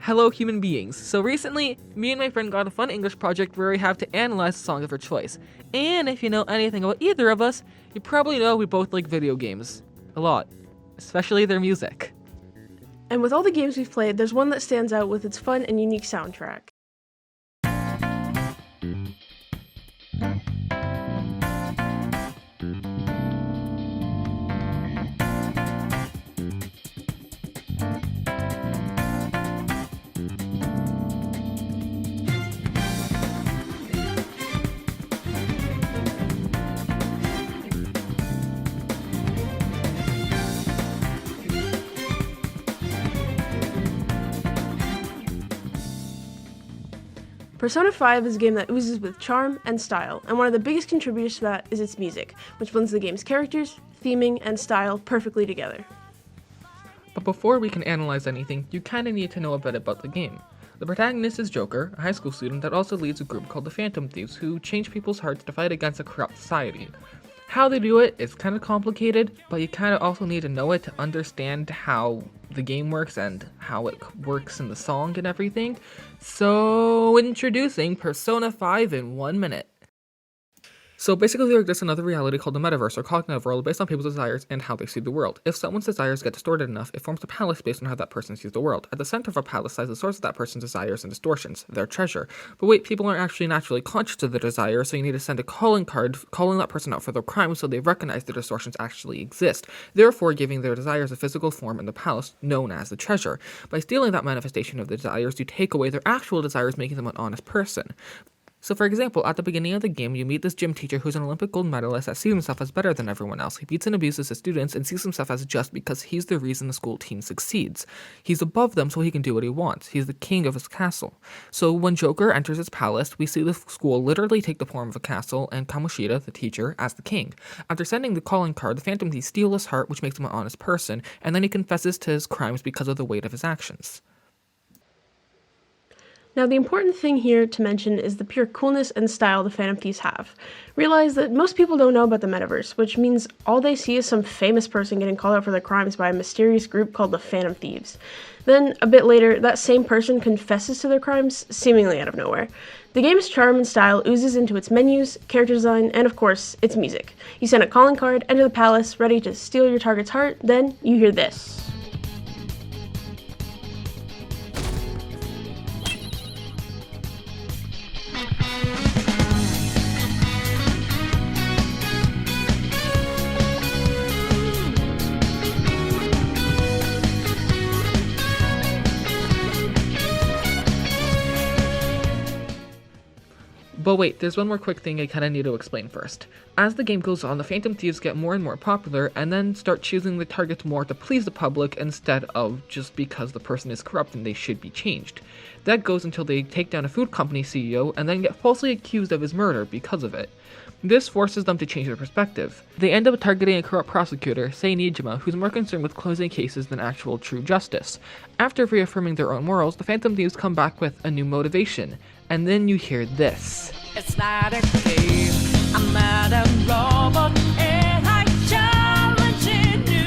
Hello human beings. So recently, me and my friend got a fun English project where we have to analyze a song of our choice. And if you know anything about either of us, you probably know we both like video games. A lot. Especially their music. And with all the games we've played, there's one that stands out with its fun and unique soundtrack. Persona 5 is a game that oozes with charm and style, and one of the biggest contributors to that is its music, which blends the game's characters, theming, and style perfectly together. But before we can analyze anything, you kinda need to know a bit about the game. The protagonist is Joker, a high school student that also leads a group called the Phantom Thieves, who change people's hearts to fight against a corrupt society. How they do it is kind of complicated, but you kind of also need to know it to understand how the game works and how it works in the song and everything. So, introducing Persona 5 in 1 minute. So basically there exists another reality called the metaverse, or cognitive world, based on people's desires and how they see the world. If someone's desires get distorted enough, it forms a palace based on how that person sees the world. At the center of a palace lies the source of that person's desires and distortions, their treasure. But wait, people aren't actually naturally conscious of their desires, so you need to send a calling card calling that person out for their crimes so they recognize their distortions actually exist, therefore giving their desires a physical form in the palace, known as the treasure. By stealing that manifestation of the desires, you take away their actual desires, making them an honest person. So for example, at the beginning of the game, you meet this gym teacher who's an Olympic gold medalist that sees himself as better than everyone else. He beats and abuses his students and sees himself as just because he's the reason the school team succeeds. He's above them so he can do what he wants. He's the king of his castle. So when Joker enters his palace, we see the school literally take the form of a castle and Kamoshida, the teacher, as the king. After sending the calling card, the Phantom Thieves steal his heart, which makes him an honest person, and then he confesses to his crimes because of the weight of his actions. Now, the important thing here to mention is the pure coolness and style the Phantom Thieves have. Realize that most people don't know about the metaverse, which means all they see is some famous person getting called out for their crimes by a mysterious group called the Phantom Thieves. Then, a bit later, that same person confesses to their crimes, seemingly out of nowhere. The game's charm and style oozes into its menus, character design, and of course, its music. You send a calling card, enter the palace, ready to steal your target's heart, then you hear this. But wait, there's one more quick thing I kinda need to explain first. As the game goes on, the Phantom Thieves get more and more popular and then start choosing the targets more to please the public instead of just because the person is corrupt and they should be changed. That goes until they take down a food company CEO and then get falsely accused of his murder because of it. This forces them to change their perspective. They end up targeting a corrupt prosecutor, Sei Nijima, who's more concerned with closing cases than actual true justice. After reaffirming their own morals, the Phantom Thieves come back with a new motivation. And then you hear this. It's not a game, I'm not a robot, and I'm challenging you.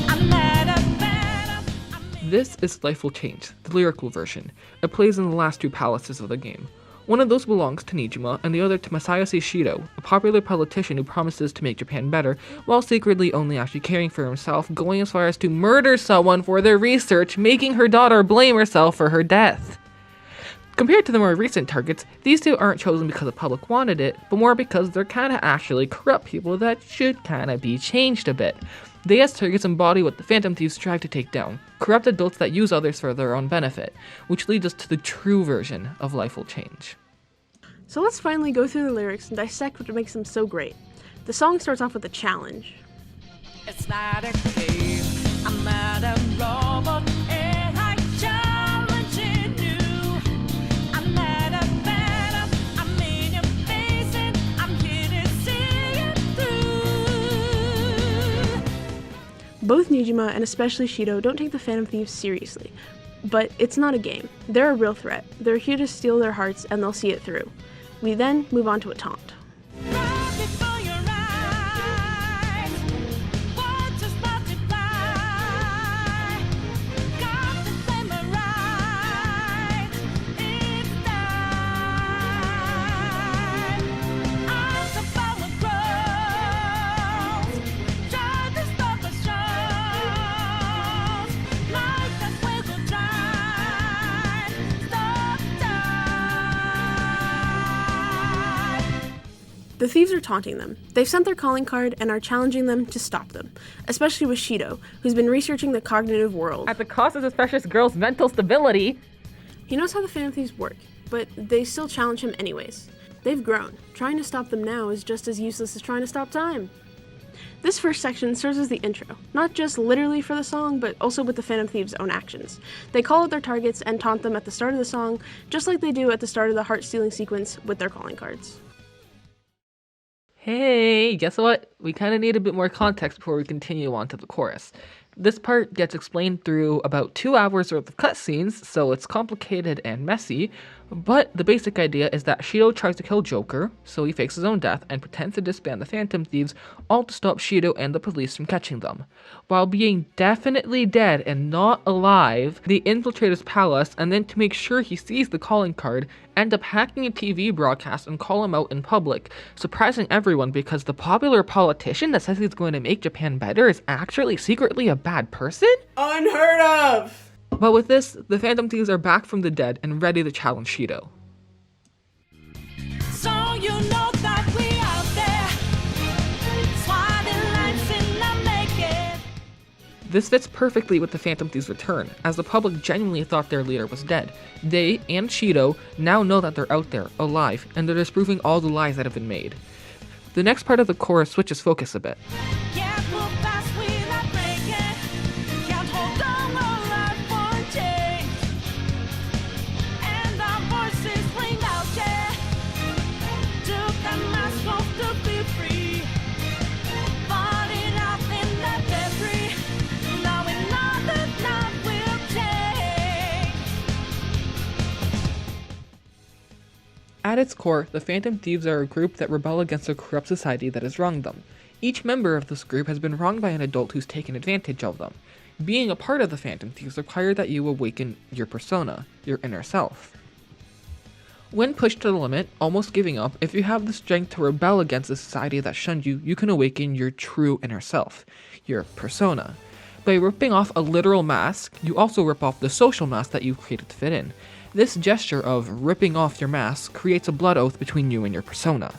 I'm not a phantom. This is Life Will Change, the lyrical version. It plays in the last two palaces of the game. One of those belongs to Nijima, and the other to Masayoshi Shido, a popular politician who promises to make Japan better, while secretly only actually caring for himself, going as far as to murder someone for their research, making her daughter blame herself for her death. Compared to the more recent targets, these two aren't chosen because the public wanted it, but more because they're kinda actually corrupt people that should kinda be changed a bit. They as targets embody what the Phantom Thieves strive to take down, corrupt adults that use others for their own benefit, which leads us to the true version of Life Will Change. So let's finally go through the lyrics and dissect what makes them so great. The song starts off with a challenge. It's not a game, I'm not a robot, and I'm challenging you. I'm not a phantom, I'm in your face, and I'm here to see it through. Both Nijima and especially Shido don't take the Phantom Thieves seriously. But it's not a game. They're a real threat. They're here to steal their hearts and they'll see it through. We then move on to a taunt. Right before your eyes, what just multiply? Got the flame arise. The thieves are taunting them. They've sent their calling card and are challenging them to stop them, especially with Shido, who's been researching the cognitive world. At the cost of this precious girl's mental stability. He knows how the Phantom Thieves work, but they still challenge him anyways. They've grown. Trying to stop them now is just as useless as trying to stop time. This first section serves as the intro, not just literally for the song, but also with the Phantom Thieves' own actions. They call out their targets and taunt them at the start of the song, just like they do at the start of the heart-stealing sequence with their calling cards. Hey, guess what? We kind of need a bit more context before we continue on to the chorus. This part gets explained through about 2 hours worth of cutscenes, so it's complicated and messy, but the basic idea is that Shido tries to kill Joker, so he fakes his own death and pretends to disband the Phantom Thieves, all to stop Shido and the police from catching them. While being definitely dead and not alive, they infiltrate his palace, and then to make sure he sees the calling card, end up hacking a TV broadcast and call him out in public, surprising everyone because the popular politician that says he's going to make Japan better is actually secretly a bad person? Unheard of! But with this, the Phantom Thieves are back from the dead and ready to challenge Shido. So you know that we out there, swatting lines in the naked. This fits perfectly with the Phantom Thieves' return, as the public genuinely thought their leader was dead. They, and Shido, now know that they're out there, alive, and they're disproving all the lies that have been made. The next part of the chorus switches focus a bit. Can't move fast without breaking. Can't hold on or life for change. And our voices ring out, yeah. Took a mask off to be free. Falling out in the debris. Now we know that love will change. At its core, the Phantom Thieves are a group that rebel against a corrupt society that has wronged them. Each member of this group has been wronged by an adult who's taken advantage of them. Being a part of the Phantom Thieves requires that you awaken your persona, your inner self. When pushed to the limit, almost giving up, if you have the strength to rebel against the society that shunned you, you can awaken your true inner self, your persona. By ripping off a literal mask, you also rip off the social mask that you've created to fit in. This gesture of ripping off your mask creates a blood oath between you and your persona.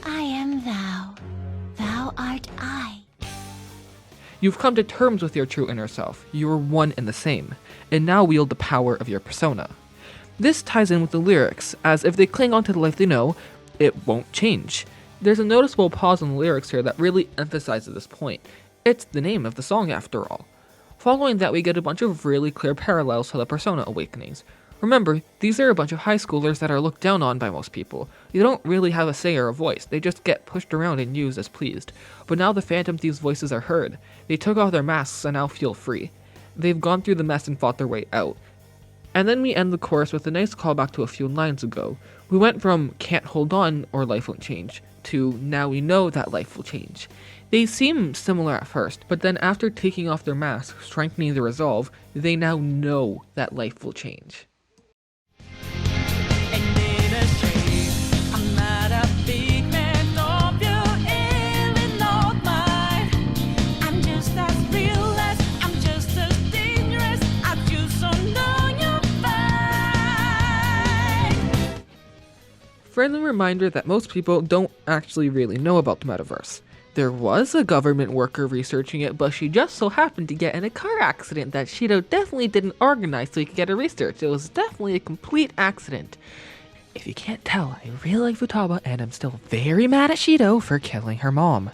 I am thou, thou art I. You've come to terms with your true inner self, you are one and the same, and now wield the power of your persona. This ties in with the lyrics, as if they cling on to the life they know, it won't change. There's a noticeable pause in the lyrics here that really emphasizes this point. It's the name of the song after all. Following that, we get a bunch of really clear parallels to the Persona awakenings. Remember, these are a bunch of high schoolers that are looked down on by most people. They don't really have a say or a voice, they just get pushed around and used as pleased. But now the Phantom Thieves' voices are heard. They took off their masks and now feel free. They've gone through the mess and fought their way out. And then we end the chorus with a nice callback to a few lines ago. We went from can't hold on or life won't change to now we know that life will change. They seem similar at first, but then after taking off their masks, strengthening their resolve, they now know that life will change. And in a shame, I'm not a big man of your ill not mine. I'm just as fearless, I'm just as dangerous as you, so know you're fine. Friendly reminder that most people don't actually really know about the metaverse. There was a government worker researching it, but she just so happened to get in a car accident that Shido definitely didn't organize so he could get her research. It was definitely a complete accident. If you can't tell, I really like Futaba, and I'm still very mad at Shido for killing her mom.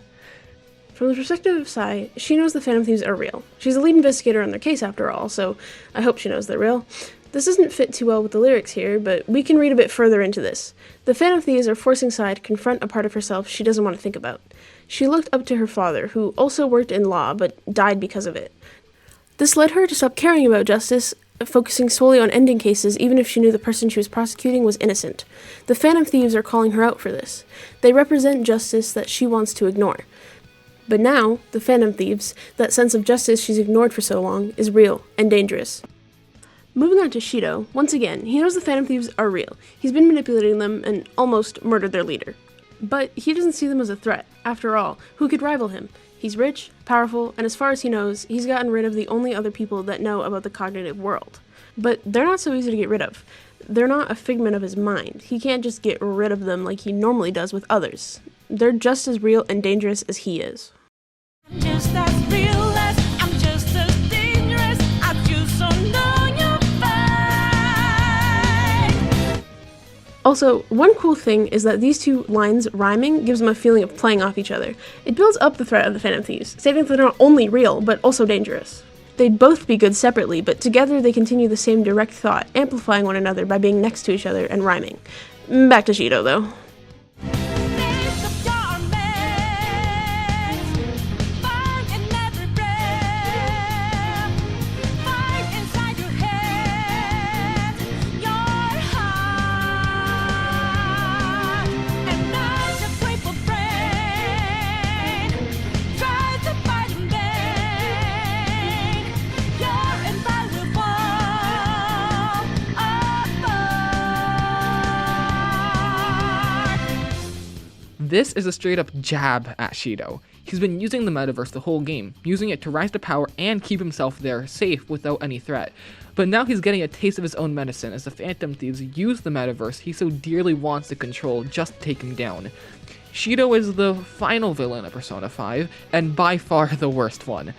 From the perspective of Sai, she knows the Phantom Thieves are real. She's the lead investigator on their case after all, so I hope she knows they're real. This doesn't fit too well with the lyrics here, but we can read a bit further into this. The Phantom Thieves are forcing Sai to confront a part of herself she doesn't want to think about. She looked up to her father, who also worked in law, but died because of it. This led her to stop caring about justice, focusing solely on ending cases even if she knew the person she was prosecuting was innocent. The Phantom Thieves are calling her out for this. They represent justice that she wants to ignore. But now, the Phantom Thieves, that sense of justice she's ignored for so long, is real and dangerous. Moving on to Shido, once again, he knows the Phantom Thieves are real. He's been manipulating them and almost murdered their leader. But he doesn't see them as a threat. After all, who could rival him? He's rich, powerful, and as far as he knows, he's gotten rid of the only other people that know about the cognitive world. But they're not so easy to get rid of. They're not a figment of his mind. He can't just get rid of them like he normally does with others. They're just as real and dangerous as he is. Just as real as I'm just as dangerous. I just don't know your fight. Also, one cool thing is that these two lines rhyming gives them a feeling of playing off each other. It builds up the threat of the Phantom Thieves, stating that they're not only real, but also dangerous. They'd both be good separately, but together they continue the same direct thought, amplifying one another by being next to each other and rhyming. Back to Shido, though. Days of darkness, fight in every breath, fight inside your head, your heart, and as a grateful brain tries to fight in vain, you're invaluable. This is a straight up jab at Shido. He's been using the metaverse the whole game, using it to rise to power and keep himself there safe without any threat. But now he's getting a taste of his own medicine as the Phantom Thieves use the metaverse he so dearly wants to control just to take him down. Shido is the final villain of Persona 5, and by far the worst one.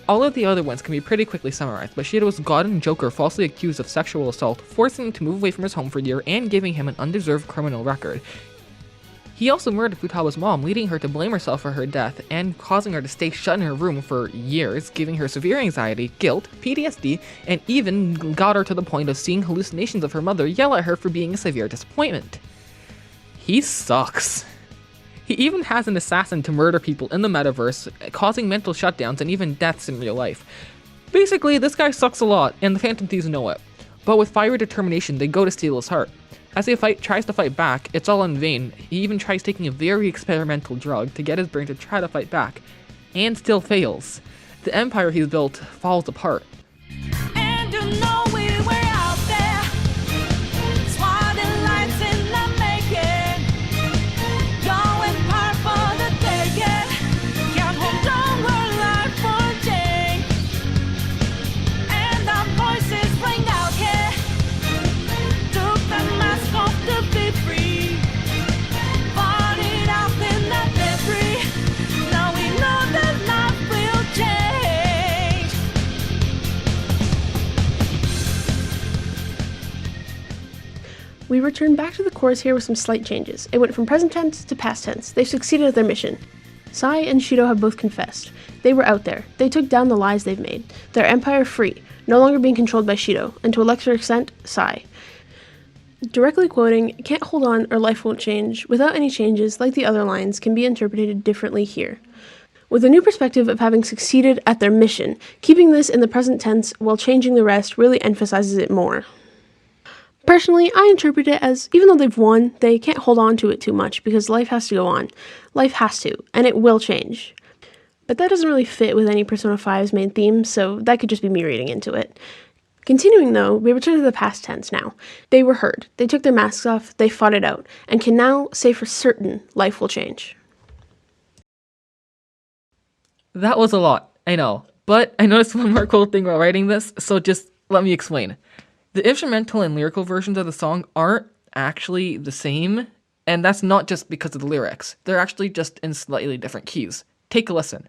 All of the other ones can be pretty quickly summarized, but Shido's God and Joker falsely accused of sexual assault, forcing him to move away from his home for a year and giving him an undeserved criminal record. He also murdered Futaba's mom, leading her to blame herself for her death and causing her to stay shut in her room for years, giving her severe anxiety, guilt, PTSD, and even got her to the point of seeing hallucinations of her mother yell at her for being a severe disappointment. He sucks. He even has an assassin to murder people in the metaverse, causing mental shutdowns and even deaths in real life. Basically, this guy sucks a lot, and the Phantom Thieves know it. But with fiery determination, they go to steal his heart. As he tries to fight back, it's all in vain. He even tries taking a very experimental drug to get his brain to try to fight back, and still fails. The empire he's built falls apart. And you know we were out there, swatting lights in the making, going hard for the taking, can't hold on our life for change, and our voices ring out here, took the mask off to be free, fought it out in the debris, now we know that life will change. We return back to the chorus here with some slight changes. It went from present tense to past tense. They've succeeded at their mission. Sai and Shido have both confessed. They were out there. They took down the lies they've made. Their empire free, no longer being controlled by Shido, and to a lesser extent, Sai. Directly quoting, "Can't hold on or life won't change," without any changes, like the other lines, can be interpreted differently here. With a new perspective of having succeeded at their mission, keeping this in the present tense while changing the rest really emphasizes it more. Personally, I interpret it as, even though they've won, they can't hold on to it too much because life has to go on. Life has to, and it will change. But that doesn't really fit with any Persona 5's main theme, so that could just be me reading into it. Continuing though, we return to the past tense now. They were heard, they took their masks off, they fought it out, and can now say for certain life will change. That was a lot, I know, but I noticed one more cool thing while writing this, so just let me explain. The instrumental and lyrical versions of the song aren't actually the same, and that's not just because of the lyrics. They're actually just in slightly different keys. Take a listen.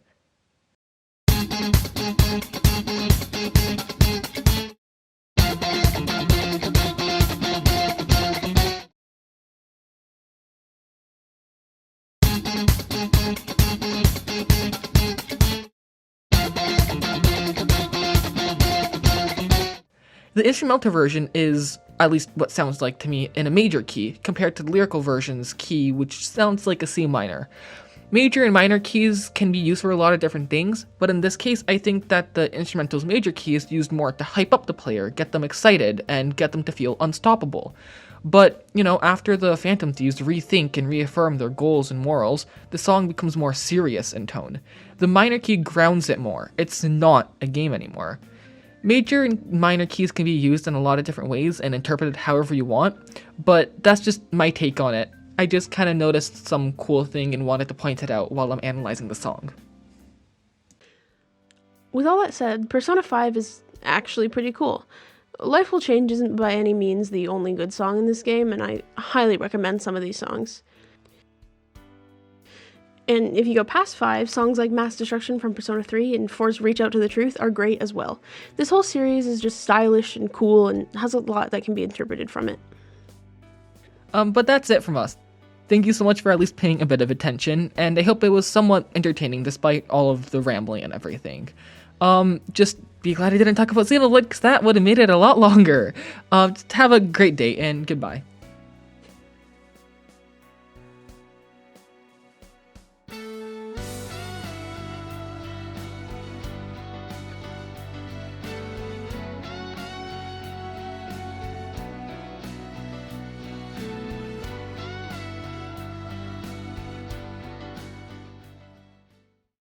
The instrumental version is, at least what sounds like to me, in a major key, compared to the lyrical version's key, which sounds like a C minor. Major and minor keys can be used for a lot of different things, but in this case, I think that the instrumental's major key is used more to hype up the player, get them excited, and get them to feel unstoppable. But, after the Phantom Thieves rethink and reaffirm their goals and morals, the song becomes more serious in tone. The minor key grounds it more. It's not a game anymore. Major and minor keys can be used in a lot of different ways and interpreted however you want, but that's just my take on it. I just kind of noticed some cool thing and wanted to point it out while I'm analyzing the song. With all that said, Persona 5 is actually pretty cool. Life Will Change isn't by any means the only good song in this game, and I highly recommend some of these songs. And if you go past 5, songs like Mass Destruction from Persona 3 and 4's Reach Out to the Truth are great as well. This whole series is just stylish and cool and has a lot that can be interpreted from it. But that's it from us. Thank you so much for at least paying a bit of attention, and I hope it was somewhat entertaining despite all of the rambling and everything. Just be glad I didn't talk about Xenoblade, because that would have made it a lot longer. Just have a great day, and goodbye.